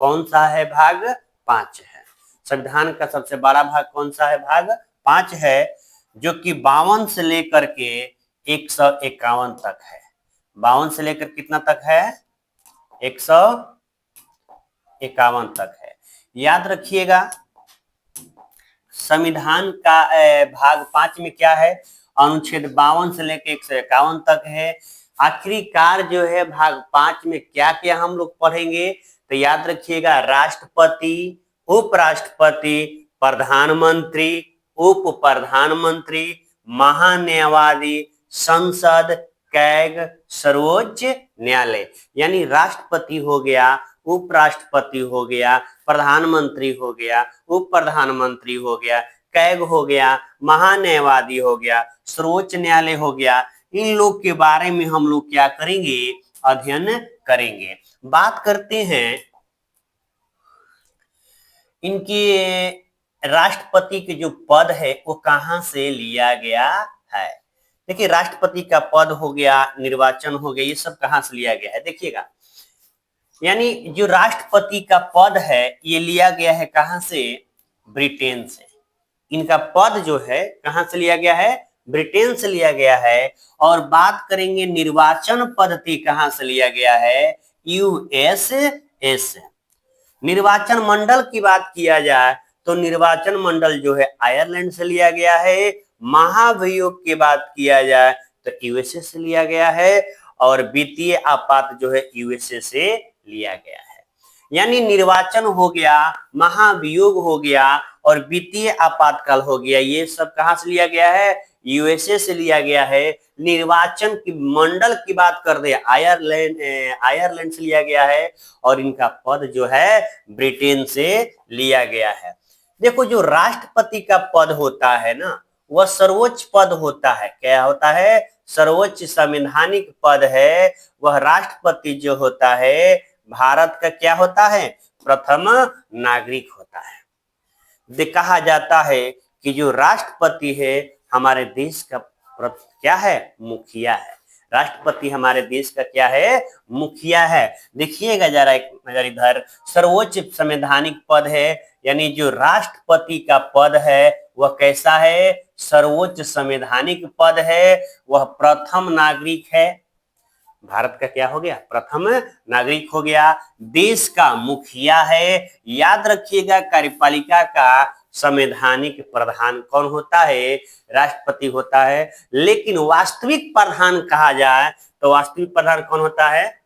कौन सा है? भाग 5 है। संविधान का सबसे बड़ा भाग कौन सा है? भाग 5 है, जो कि 52 से लेकर के 151 तक है। 52 से लेकर कितना तक है? 151 तक है। याद रखिएगा, संविधान का भाग 5 में क्या है? अनुच्छेद 52 से लेकर 151 तक है। आखिरकार जो है भाग 5 में क्या क्या हम लोग पढ़ेंगे, तो याद रखिएगा, राष्ट्रपति, उपराष्ट्रपति, प्रधानमंत्री, उप प्रधानमंत्री, महान्यायवादी, संसद, कैग, सर्वोच्च न्यायालय। यानी राष्ट्रपति हो गया, उपराष्ट्रपति हो गया, प्रधानमंत्री हो गया, उप प्रधानमंत्री हो गया, कैग हो गया, महान्यायवादी हो गया, सर्वोच्च न्यायालय हो गया। इन लोग के बारे में हम लोग क्या करेंगे? अध्ययन करेंगे। बात करते हैं इनके राष्ट्रपति के जो पद है वो कहां से लिया गया है। देखिए, राष्ट्रपति का पद हो गया, निर्वाचन हो गया, ये सब कहां से लिया गया है? देखिएगा, यानी जो राष्ट्रपति का पद है ये लिया गया है कहां से? ब्रिटेन से। इनका पद जो है कहां से लिया गया है? ब्रिटेन से लिया गया है। और बात करेंगे निर्वाचन पद्धति कहां से लिया गया है? यूएसए से। निर्वाचन मंडल की बात किया जाए तो निर्वाचन मंडल जो है आयरलैंड से लिया गया है। महाभियोग की बात किया जाए तो यूएसए से लिया गया है। और वित्तीय आपात जो है यूएसए से लिया गया है। यानी निर्वाचन हो गया, महाभियोग हो गया और वित्तीय आपातकाल हो गया, ये सब कहां से लिया गया है? यूएसए से लिया गया है। निर्वाचन की मंडल की बात कर दे, आयरलैंड से लिया गया है। और इनका पद जो है ब्रिटेन से लिया गया है। देखो, जो राष्ट्रपति का पद होता है ना, वह सर्वोच्च पद होता है। क्या होता है? सर्वोच्च संवैधानिक पद है। वह राष्ट्रपति जो होता है भारत का क्या होता है? प्रथम नागरिक होता है। कहा जाता है कि जो राष्ट्रपति है हमारे देश का क्या है? मुखिया है। राष्ट्रपति हमारे देश का क्या है? मुखिया है। देखिएगा जरा एक नजर इधर, सर्वोच्च संवैधानिक पद है, यानी जो राष्ट्रपति का पद है वह कैसा है? सर्वोच्च संवैधानिक पद है। वह प्रथम नागरिक है। भारत का क्या हो गया? प्रथम नागरिक हो गया। देश का मुखिया है। याद रखिएगा, कार्यपालिका का संवैधानिक प्रधान कौन होता है? राष्ट्रपति होता है। लेकिन वास्तविक प्रधान कहा जाए तो वास्तविक प्रधान कौन होता है?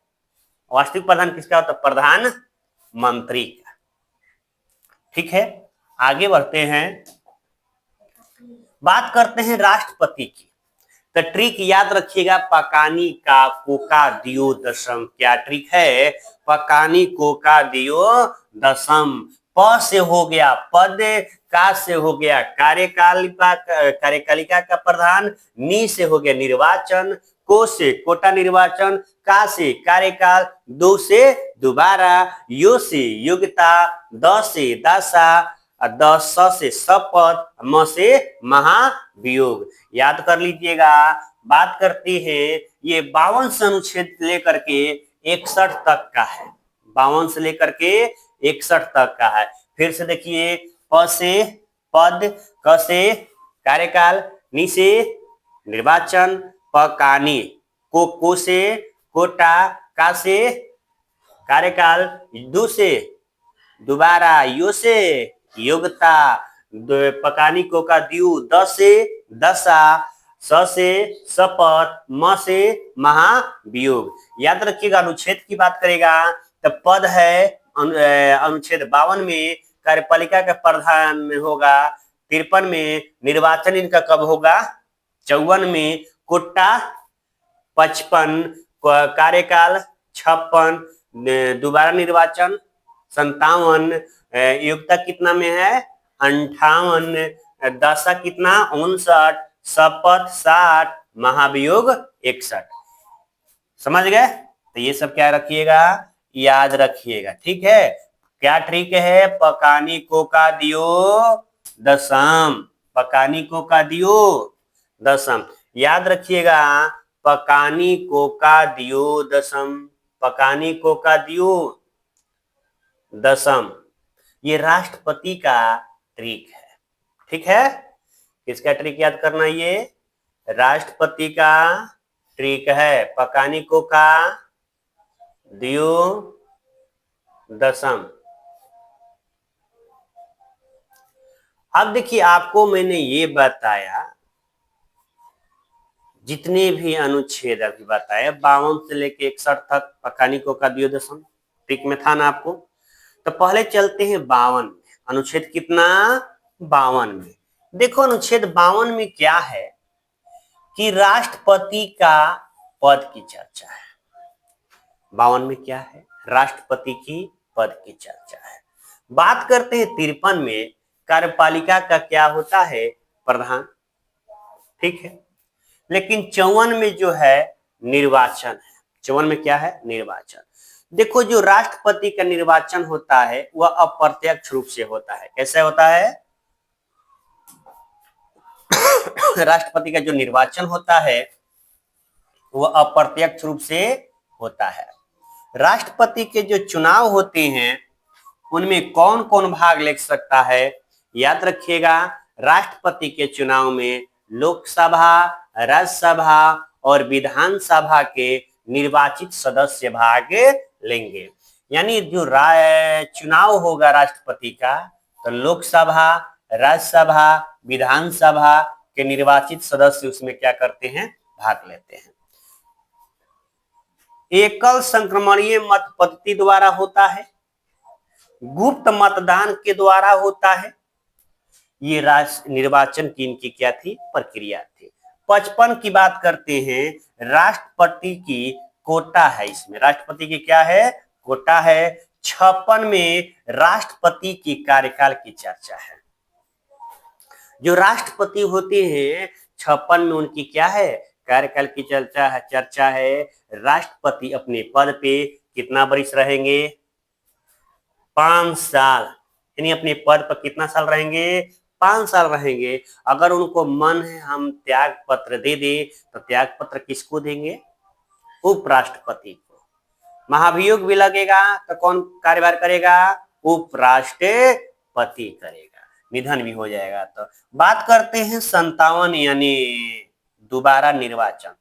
वास्तविक प्रधान किसका होता है? प्रधानमंत्री का। ठीक है, आगे बढ़ते हैं, बात करते हैं राष्ट्रपति की। तो ट्रिक याद रखिएगा, पकानी का कोका दियो दशम। क्या ट्रिक है? पकानी कोका दियो दशम। प से हो गया पद, का से हो गया कार्यपालिका का प्रधान, नी से हो गया निर्वाचन, को से कोटा निर्वाचन, का से कार्यकाल, दो से दोबारा, यो से योग्यता, द से दशा, स से शपथ, म से महाभियोग। याद कर लीजिएगा। बात करती है ये 52 से अनुच्छेद लेकर के 61 तक का है। 52 से लेकर के 61 तक का है। फिर से देखिए, प से पद, क से कार्यकाल, नी से निर्वाचन, पकानी, को से कोटा, का से कार्यकाल, दो से दोबारा, यो से योग्यता, पकानी को का दियो, द से दशा, स से शपथ, म से महाभियोग। याद रखिएगा, अनुच्छेद की बात करेगा तो पद है अनुच्छेद 52 में कार्यपालिका का प्रधान में होगा, 53 में निर्वाचन इनका कब होगा? 54 में कोटा, 55 कार्यकाल, 56 दोबारा निर्वाचन, 57 योग्यता कितना में है? 58, दशा कितना? 59, शपथ 60, महाभियोग 61। समझ गए? तो ये सब क्या रखिएगा? याद रखिएगा। ठीक है, क्या ट्रिक है? पकानी को का दियो दशम। पकानी को का दियो दशम। याद रखिएगा, पकानी को का दियो दशम। पकानी को का दियो दशम। ये राष्ट्रपति का ट्रिक है, ठीक है। किसका ट्रिक याद करना, ये राष्ट्रपति का ट्रिक है। पकानिको का द्यू दशम। अब देखिए, आपको मैंने ये बताया, जितने भी अनुच्छेद अभी बताए 52 से लेके 61 तक पकानिको का द्योदशम ट्रिक में था ना आपको। तो पहले चलते हैं 52 में। अनुच्छेद कितना, 52 में। देखो अनुच्छेद 52 में क्या है कि राष्ट्रपति का पद की चर्चा है। 52 में क्या है, राष्ट्रपति की पद की चर्चा है। बात करते हैं 53 में, कार्यपालिका का क्या होता है, प्रधान, ठीक है। लेकिन 54 में जो है निर्वाचन है। 54 में क्या है, निर्वाचन। देखो जो राष्ट्रपति का निर्वाचन होता है वह अप्रत्यक्ष रूप से होता है। कैसे होता है, राष्ट्रपति का जो निर्वाचन होता है वह अप्रत्यक्ष रूप से होता है। राष्ट्रपति के जो चुनाव होते हैं उनमें कौन कौन भाग ले सकता है, याद रखिएगा। राष्ट्रपति के चुनाव में लोकसभा, राज्यसभा और विधानसभा के निर्वाचित सदस्य भाग लेंगे। यानी जो चुनाव होगा राष्ट्रपति का, तो लोकसभा, राज्यसभा, विधानसभा के निर्वाचित सदस्य उसमें क्या करते हैं, भाग लेते हैं। एकल संक्रमणीय मत पद्धति द्वारा होता है, गुप्त मतदान के द्वारा होता है। ये निर्वाचन की इनकी क्या थी, प्रक्रिया थी। 55 की बात करते हैं, राष्ट्रपति की कोटा है। इसमें राष्ट्रपति की क्या है, कोटा है। 56 में राष्ट्रपति की कार्यकाल की चर्चा है। जो राष्ट्रपति होते हैं 56 में उनकी क्या है, कार्यकाल की चर्चा है। राष्ट्रपति अपने पद पे कितना वर्ष रहेंगे, 5 साल। यानी अपने पद पर कितना साल रहेंगे, 5 साल रहेंगे। अगर उनको मन है हम त्याग पत्र दे दे, तो त्याग पत्र किसको देंगे, उपराष्ट्रपति को। महाभियोग भी लगेगा तो कौन कार्यभार करेगा, उपराष्ट्रपति करेगा। निधन भी हो जाएगा तो। बात करते हैं 57 यानी दोबारा निर्वाचन।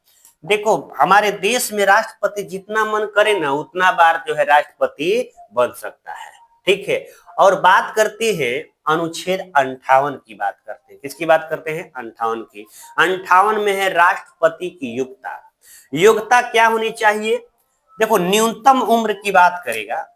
देखो हमारे देश में राष्ट्रपति जितना मन करे ना उतना बार जो है राष्ट्रपति बन सकता है, ठीक है। और बात करते हैं अनुच्छेद 58 की बात करते हैं। किसकी बात करते हैं, 58 की। 58 में है राष्ट्रपति की योग्यता। योग्यता क्या होनी चाहिए, देखो न्यूनतम उम्र की बात करेगा,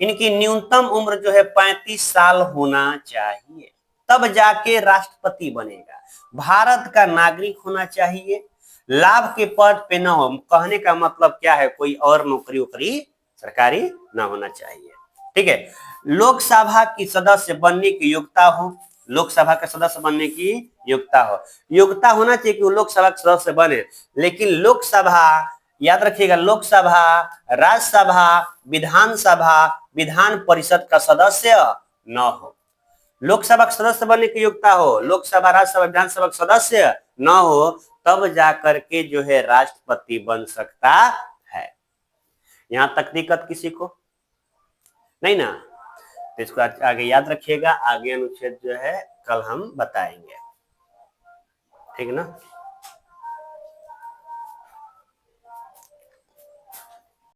इनकी न्यूनतम उम्र जो है 35 साल होना चाहिए, तब जाके राष्ट्रपति बनेगा। भारत का नागरिक होना चाहिए, लाभ के पद पे न हो। कहने का मतलब क्या है, कोई और नौकरी वोकरी सरकारी ना होना चाहिए, ठीक है। लोकसभा की सदस्य बनने की योग्यता हो, लोकसभा का सदस्य बनने की योग्यता हो। योग्यता होना चाहिए कि वो लोकसभा का सदस्य बने। लेकिन लोकसभा, याद रखिएगा, लोकसभा, राज्यसभा, विधानसभा, विधान परिषद का सदस्य न हो। लोकसभा का सदस्य बनने की योग्यता हो, लोकसभा, राज्यसभा, विधानसभा का सदस्य न हो, तब जाकर के जो है राष्ट्रपति बन सकता है। यहां तक दिक्कत किसी को नहीं ना, तो इसको आगे याद रखिएगा। आगे अनुच्छेद जो है कल हम बताएंगे, ठीक है ना।